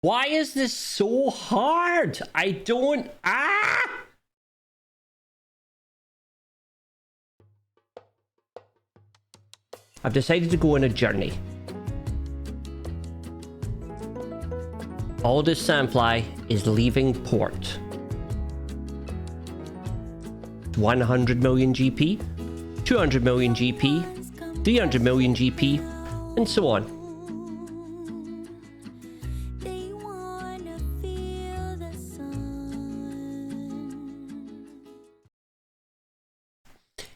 Why is this so hard? I don't... I've decided to go on a journey. Aldous Sandflys is leaving port. 100 million GP, 200 million GP, 300 million GP, and so on.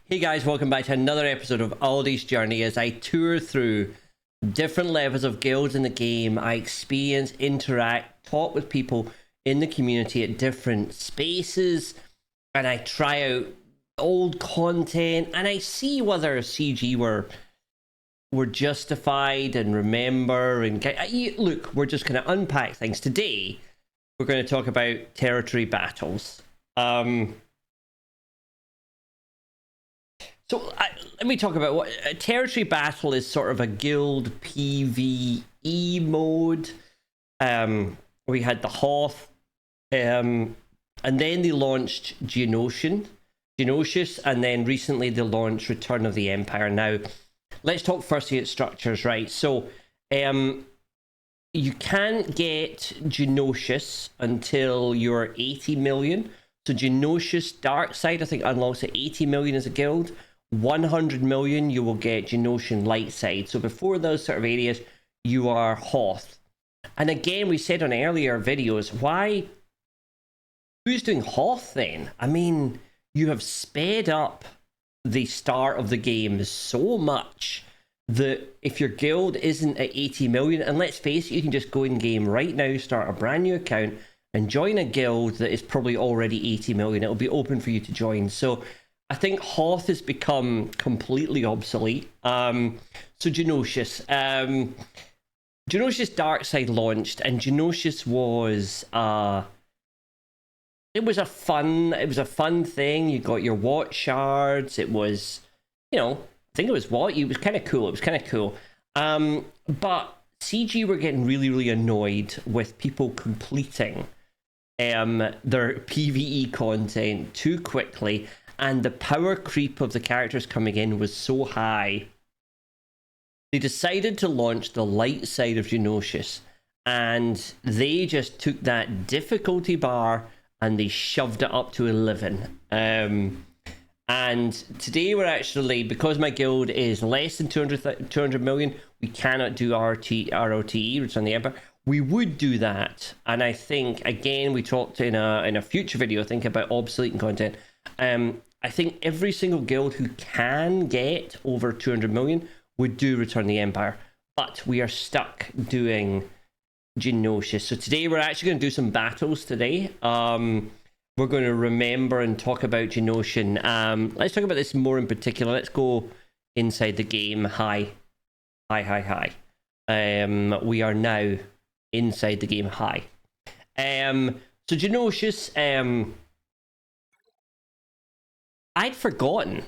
Hey guys, welcome back to another episode of Aldy's Journey as I tour through different levels of guilds in the game. I experience, interact, talk with people in the community at different spaces, and I try out old content, and I see whether CG were justified and remember. And look, we're just going to unpack things. Today, we're going to talk about territory battles. So let me talk about what a territory battle is. Sort of a guild PvE mode. We had the Hoth, and then they launched Geonosius, and then recently they launched Return of the Empire. Now, let's talk firstly at structures, right? So, you can't get Geonosius until you're 80 million. So Geonosius Dark Side, I think, unlocks at 80 million as a guild. 100 million, you will get Geonosian Light Side. So before those sort of areas, you are Hoth. And again, we said on earlier videos, why? Who's doing Hoth then? I mean, you have sped up the start of the game so much that if your guild isn't at 80 million, and let's face it, you can just go in game right now, start a brand new account, and join a guild that is probably already 80 million. It'll be open for you to join. So I think Hoth has become completely obsolete. So Geonosius. Geonosius Darkside launched, and Geonosius was it was a fun thing. You got your Watch shards. It was, I think it was It was kind of cool. But CG were getting really, really annoyed with people completing their PvE content too quickly, and the power creep of the characters coming in was so high. They decided to launch the light side of Geonosius, and they just took that difficulty bar and they shoved it up to 11. And today we're actually, because my guild is less than 200 million, we cannot do ROTE, Return the Empire. We would do that, and I think, again, we talked in a future video, I think, about obsolete content. I think every single guild who can get over 200 million would do Return the Empire, but we are stuck doing Geonosius. So today we're actually going to do some battles today. We're going to remember and talk about Geonosian. Let's talk about this more in particular. Let's go inside the game. Hi. We are now inside the game. Hi. So Geonosius, I'd forgotten.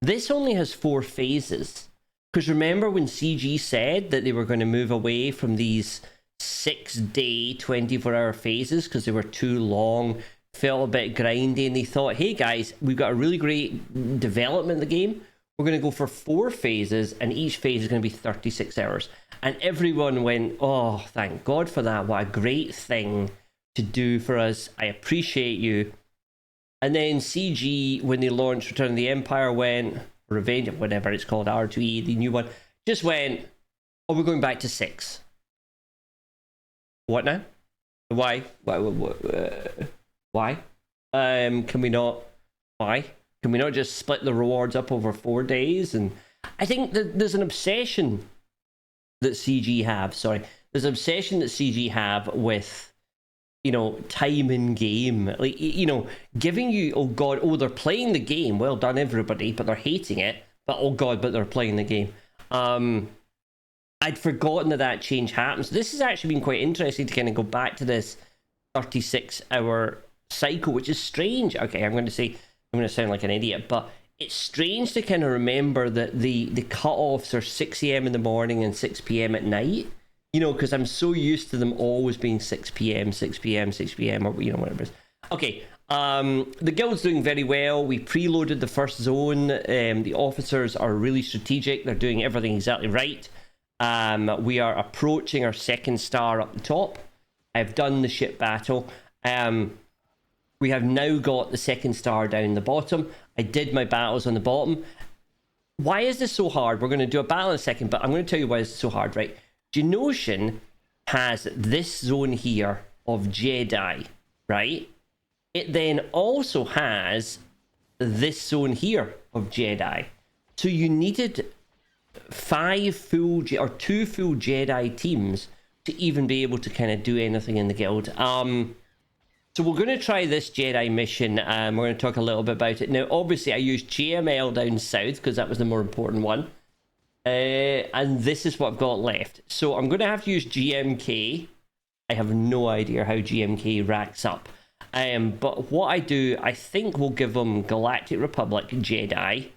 This only has 4 phases. Because remember when CG said that they were going to move away from these 6-day, 24-hour phases because they were too long, felt a bit grindy, and they thought, hey guys, we've got a really great development in the game. We're going to go for 4 phases, and each phase is going to be 36 hours. And everyone went, oh, thank God for that. What a great thing to do for us. I appreciate you. And then CG, when they launched Return of the Empire, went, Revenge, whatever it's called, R2E, the new one, just went, oh, we're going back to 6. What now? Why? Why? Can we not? Why? Can we not just split the rewards up over 4 days? And I think that there's an obsession that CG have. There's an obsession that CG have with, time in game. Like, giving you, oh God, oh, they're playing the game. Well done, everybody, but they're hating it. But oh God, but they're playing the game. I'd forgotten that change happens. This has actually been quite interesting to kind of go back to this 36-hour cycle, which is strange. Okay, I'm going to sound like an idiot, but it's strange to kind of remember that the cut-offs are 6 a.m. in the morning and 6 p.m. at night. You know, because I'm so used to them always being 6 p.m., 6 p.m., 6 p.m., or, you know, whatever it is. Okay, the guild's doing very well. We preloaded the first zone. The officers are really strategic. They're doing everything exactly right. We are approaching our second star up the top. I've done the ship battle. We have now got the second star down the bottom. I did my battles on the bottom. Why is this so hard? We're going to do a battle in a second, but I'm going to tell you why it's so hard, right? Geonosian has this zone here of Jedi, right? It then also has this zone here of Jedi. So you needed 2 full Jedi teams to even be able to kind of do anything in the guild. So we're going to try this Jedi mission. We're going to talk a little bit about it. Now, obviously, I used GML down south because that was the more important one. And this is what I've got left. So I'm going to have to use GMK. I have no idea how GMK racks up. But what I do, I think we'll give them Galactic Republic Jedi.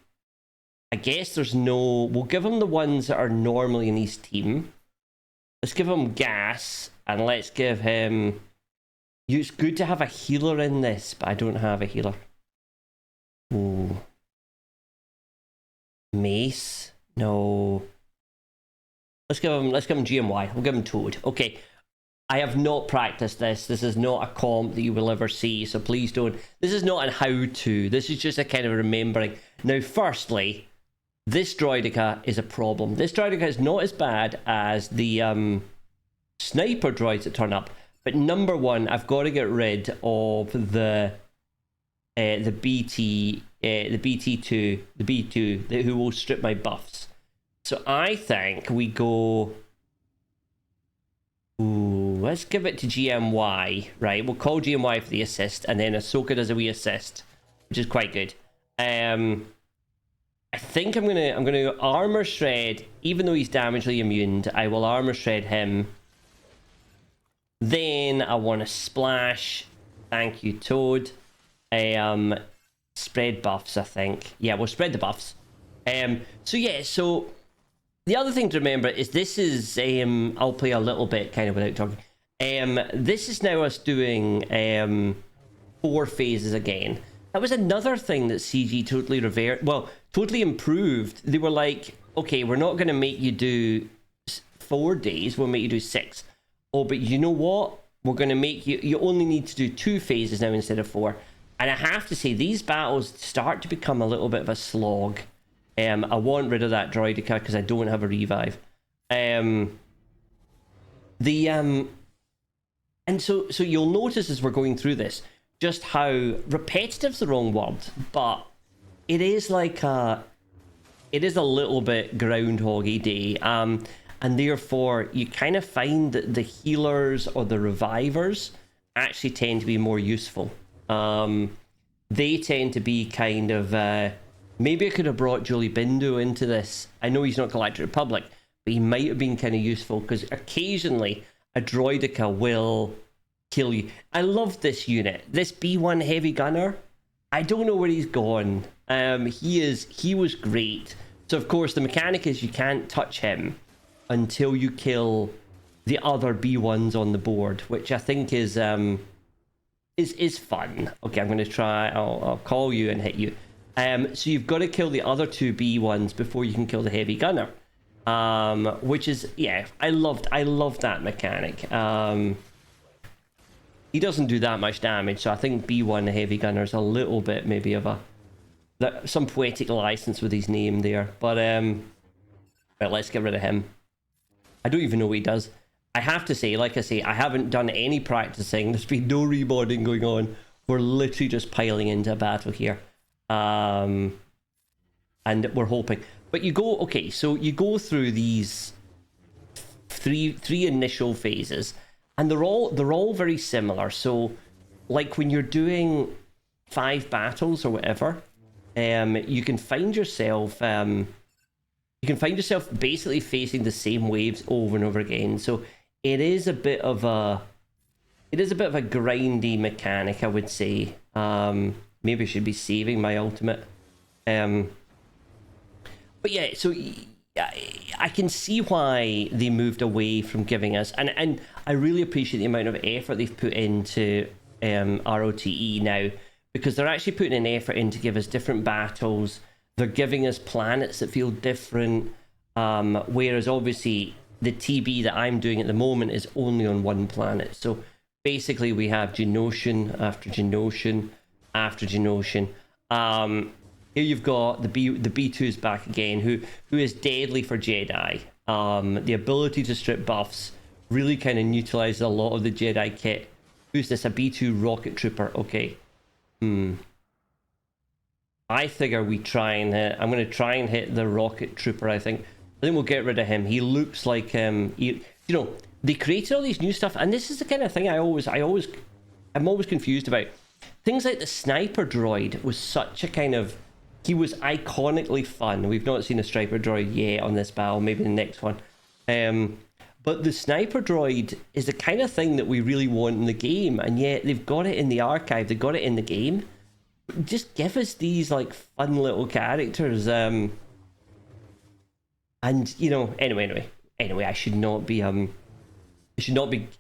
I guess there's no... We'll give them the ones that are normally in his team. Let's give him Gas. And let's give him... It's good to have a healer in this, but I don't have a healer. Ooh. Mace? No. Let's give him GMY. We'll give him Toad. Okay. I have not practiced this. This is not a comp that you will ever see, so please don't. This is not a how-to. This is just a kind of remembering. Now, firstly, this droidica is a problem. This droidica is not as bad as the sniper droids that turn up. But number one, I've got to get rid of the BT2, who will strip my buffs. So I think we go... Ooh, let's give it to GMY, right? We'll call GMY for the assist, and then Ahsoka does a wee assist, which is quite good. I think I'm gonna armor shred, even though he's damagely immune. I will armor shred him. Then I want to splash. Thank you, Toad. Spread buffs, I think. Yeah, we'll spread the buffs. So the other thing to remember is this is I'll play a little bit kind of without talking. This is now us doing 4 phases again. That was another thing that CG totally totally improved. They were like, okay, we're not going to make you do 4 days, we'll make you do 6. Oh, but you know what? We're going to make you only need to do 2 phases now instead of 4. And I have to say, these battles start to become a little bit of a slog. I want rid of that droidica because I don't have a revive. And so you'll notice as we're going through this, just how repetitive's the wrong word, but it is like it is a little bit Groundhoggy Day. And therefore, you kind of find that the healers or the revivers actually tend to be more useful. They tend to be kind of... maybe I could have brought Julie Bindo into this. I know he's not Galactic Republic, but he might have been kind of useful, because occasionally a droidica will kill you. I love this unit. This B1 heavy gunner. I don't know where he's gone. He was great. So, of course, the mechanic is you can't touch him until you kill the other B1s on the board, which I think is fun. Okay, I'm going to try. I'll call you and hit you. So you've got to kill the other 2 B1s before you can kill the heavy gunner. Which is, yeah, I loved that mechanic. He doesn't do that much damage, so I think B1 heavy gunner is a little bit maybe of some poetic license with his name there. But right, let's get rid of him. I don't even know what he does. I have to say, like I say, I haven't done any practicing. There's been no remodding going on. We're literally just piling into a battle here. And we're hoping. But you go, okay, so you go through these three initial phases, and they're all very similar. So, like when you're doing 5 battles or whatever, you can find yourself basically facing the same waves over and over again. So it is a bit of a grindy mechanic, I would say. Maybe I should be saving my ultimate. But yeah, so I can see why they moved away from giving us, and I really appreciate the amount of effort they've put into ROTE now, because they're actually putting an effort in to give us different battles. They're giving us planets that feel different, whereas obviously the TB that I'm doing at the moment is only on one planet. So basically we have Geonosian after Geonosian after Geonosian. Here you've got the B2's back again, who is deadly for Jedi. The ability to strip buffs really kind of neutralizes a lot of the Jedi kit. Who's this? A B2 rocket trooper. Okay. I figure we try and hit. I'm going to try and hit the rocket trooper. I think we'll get rid of him. He looks like you know, they created all these new stuff, and this is the kind of thing I'm always confused about. Things like the sniper droid was such a kind of, he was iconically fun. We've not seen a sniper droid yet on this battle, maybe the next one. But the sniper droid is the kind of thing that we really want in the game, and yet they've got it in the archive, they've got it in the game. Just give us these like fun little characters. And you know, anyway, I should not be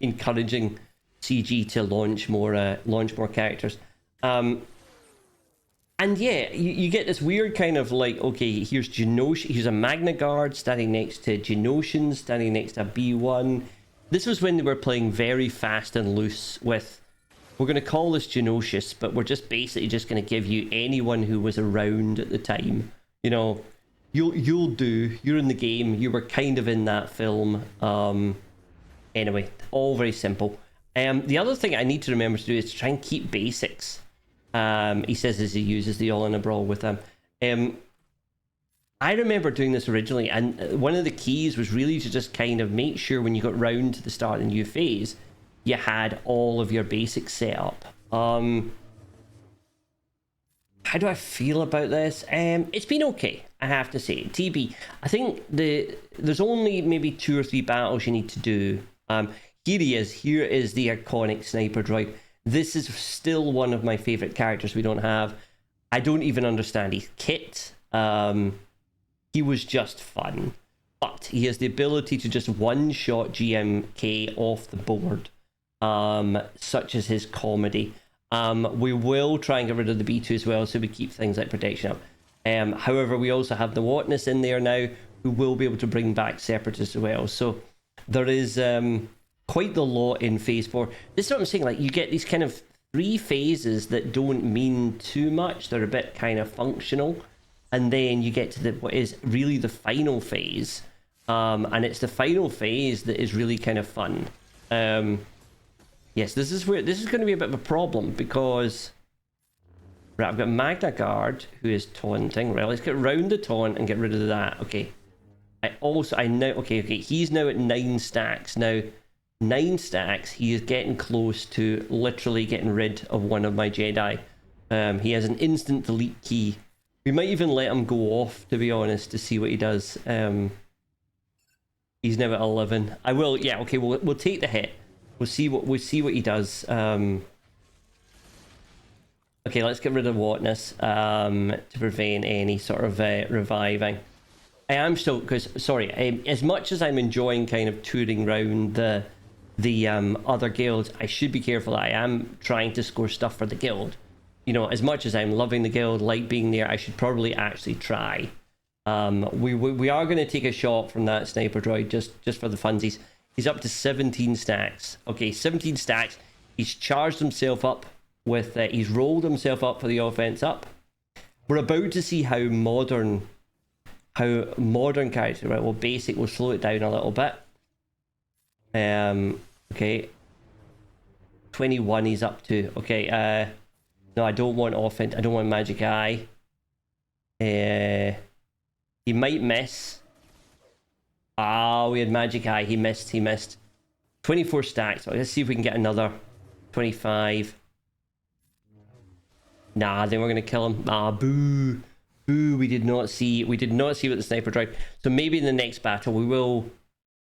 encouraging CG to launch more characters. And yeah, you get this weird kind of like, okay, here's Geonosian, here's a Magna Guard standing next to Geonosian, standing next to a B1. This was when they were playing very fast and loose with, we're going to call this Geonosius, but we're just basically just going to give you anyone who was around at the time. You know, you'll do, you're in the game, you were kind of in that film. Anyway, all very simple. The other thing I need to remember to do is to try and keep basics. He says as he uses the all in a brawl with them. I remember doing this originally, and one of the keys was really to just kind of make sure when you got round to the start of the new phase, you had all of your basics set up. How do I feel about this? It's been okay, I have to say. TB, I think there's only maybe 2 or 3 battles you need to do. Here he is. Here is the iconic sniper droid. This is still one of my favorite characters we don't have. I don't even understand his kit. He was just fun. But he has the ability to just one-shot GMK off the board, such as his comedy. We will try and get rid of the B2 as well, so we keep things like protection up. However, we also have the Watness in there now, who will be able to bring back Separatists as well. So there is quite the lot in phase 4. This is what I'm saying, like you get these kind of 3 phases that don't mean too much. They're a bit kind of functional, and then you get to what is really the final phase, and it's the final phase that is really kind of fun. Yes, this is going to be a bit of a problem, because right, I've got Magna Guard who is taunting. Right, let's get round the taunt and get rid of that. Okay, okay, he's now at 9 stacks now. 9 stacks, he is getting close to literally getting rid of one of my Jedi. He has an instant delete key. We might even let him go off, to be honest, to see what he does. He's now at 11. I will, yeah, okay, we'll take the hit. We'll see what he does. Okay, let's get rid of Watness to prevent any sort of reviving. I am still, because sorry, as much as I'm enjoying kind of touring around the other guilds, I should be careful. I am trying to score stuff for the guild. You know, as much as I'm loving the guild, like being there, I should probably actually try. We are going to take a shot from that sniper droid just for the funsies. He's up to 17 stacks. Okay, 17 stacks. He's charged himself up with. He's rolled himself up for the offense up. We're about to see how modern characters. Right. Well, basic. We'll slow it down a little bit. Okay, 21 he's up to. Okay, no, I don't want offense. I don't want magic eye. He might miss. We had magic eye. He missed. 24 stacks. Let's see if we can get another 25. Nah, then we're gonna kill him. Boo. We did not see what the sniper droid. So maybe in the next battle we will.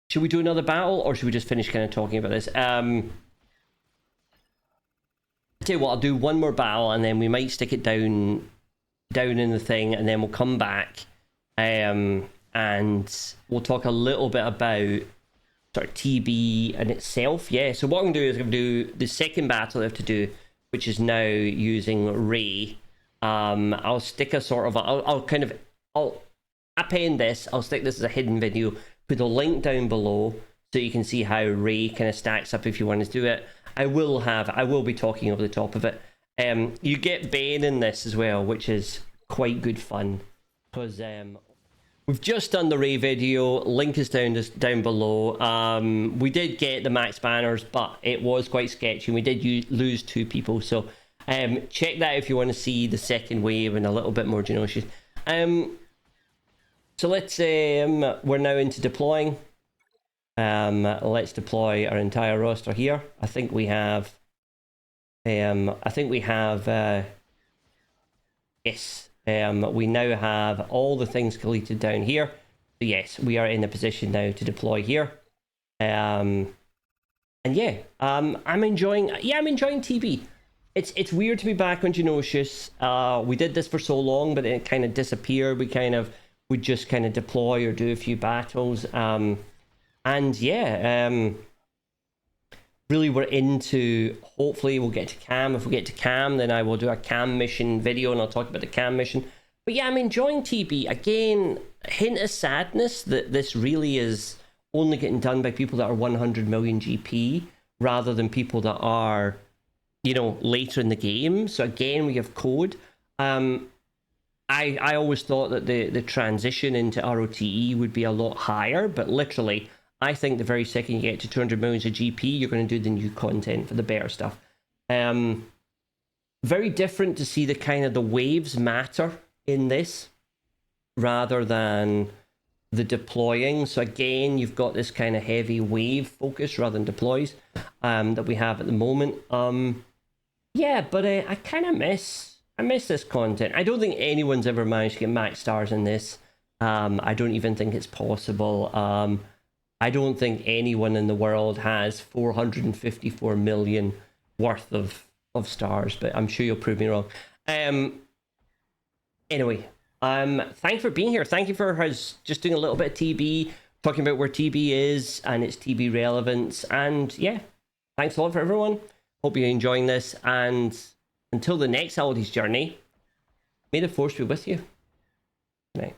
Should we do another battle, or should we just finish kind of talking about this? I'll tell you what, I'll do one more battle, and then we might stick it down in the thing, and then we'll come back. and we'll talk a little bit about sort of TB in itself. Yeah, so what I'm going to do is I'm going to do the second battle I have to do, which is now using Ray. I'll stick a sort of, I'll append this, I'll stick this as a hidden video, put a link down below so you can see how Ray kind of stacks up if you want to do it. I will be talking over the top of it. You get Ben in this as well, which is quite good fun, because we've just done the Ray video. Link is down below. We did get the max banners, but it was quite sketchy, and we did lose 2 people. So check that if you want to see the second wave and a little bit more Geonosius. So let's we're now into deploying. Let's deploy our entire roster here. I think we have. Yes. We now have all the things completed down here. So yes, we are in a position now to deploy here. And yeah, I'm enjoying TB. It's weird to be back on Geonosius. We did this for so long, but it kind of disappeared. We just kind of deploy or do a few battles. And yeah, really we're into, hopefully we'll get to cam. If we get to cam, then I will do a cam mission video and I'll talk about the cam mission. But yeah, I'm enjoying TB. Again, hint of sadness that this really is only getting done by people that are 100 million GP rather than people that are, you know, later in the game. So again, we have code. I always thought that the transition into ROTE would be a lot higher, but literally, I think the very second you get to 200 millions of GP, you're going to do the new content for the better stuff. Very different to see the kind of the waves matter in this rather than the deploying. So again, you've got this kind of heavy wave focus rather than deploys that we have at the moment. Yeah, but I kind of miss this content. I don't think anyone's ever managed to get max stars in this. I don't even think it's possible. I don't think anyone in the world has 454 million worth of stars, but I'm sure you'll prove me wrong. Anyway, thanks for being here. Thank you for just doing a little bit of TB, talking about where TB is and its TB relevance. And yeah, thanks a lot for everyone. Hope you're enjoying this. And until the next Aldy's Journey, may the force be with you. Good night.